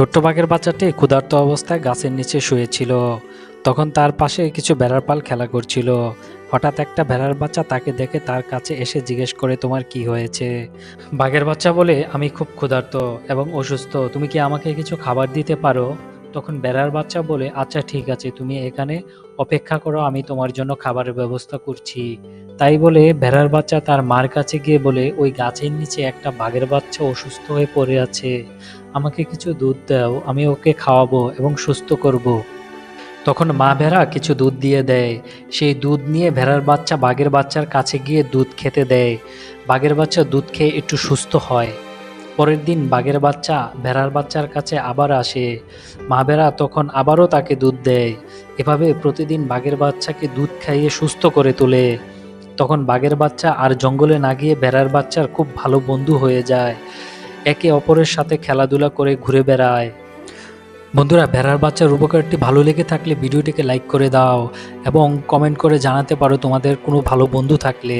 ছোট্ট বাঘের বাচ্চাটি ক্ষুধার্ত অবস্থায় গাছের নিচে শুয়েছিল। তখন তার পাশে কিছু ভেড়ার পাল খেলা করছিল। হঠাৎ একটা ভেড়ার বাচ্চা তাকে দেখে তার কাছে এসে জিজ্ঞেস করে, তোমার কি হয়েছে? বাঘের বাচ্চা বলে, আমি খুব ক্ষুধার্ত এবং অসুস্থ, তুমি কি আমাকে কিছু খাবার দিতে পারো? তখন ভেড়ার বাচ্চা বলে, আচ্ছা ঠিক আছে, তুমি এখানে অপেক্ষা করো, আমি তোমার জন্য খাবারের ব্যবস্থা করছি। তাই বলে ভেড়ার বাচ্চা তার মার কাছে গিয়ে বলে, ওই গাছের নিচে একটা বাঘের বাচ্চা অসুস্থ হয়ে পড়ে আছে, আমাকে কিছু দুধ দাও, আমি ওকে খাওয়াবো এবং সুস্থ করব। তখন মা ভেড়া কিছু দুধ দিয়ে দেয়। সেই দুধ নিয়ে ভেড়ার বাচ্চা বাঘের বাচ্চার কাছে গিয়ে দুধ খেতে দেয়। বাঘের বাচ্চা দুধ খেয়ে একটু সুস্থ হয়। পরের দিন বাঘের বাচ্চা ভেড়ার বাচ্চার কাছে আবার আসে। মা ভেড়া তখন আবারও তাকে দুধ দেয়। এভাবে প্রতিদিন বাঘের বাচ্চাকে দুধ খাইয়ে সুস্থ করে তোলে। তখন বাঘের বাচ্চা আর জঙ্গলে না গিয়ে ভেড়ার বাচ্চার খুব ভালো বন্ধু হয়ে যায়। একে অপরের সাথে খেলাধুলা করে ঘুরে বেড়ায়। বন্ধুরা, ভেড়ার বাচ্চার উপকারটি ভালো লেগে থাকলে ভিডিওটিকে লাইক করে দাও এবং কমেন্ট করে জানাতে পারো তোমাদের কোনো ভালো বন্ধু থাকলে।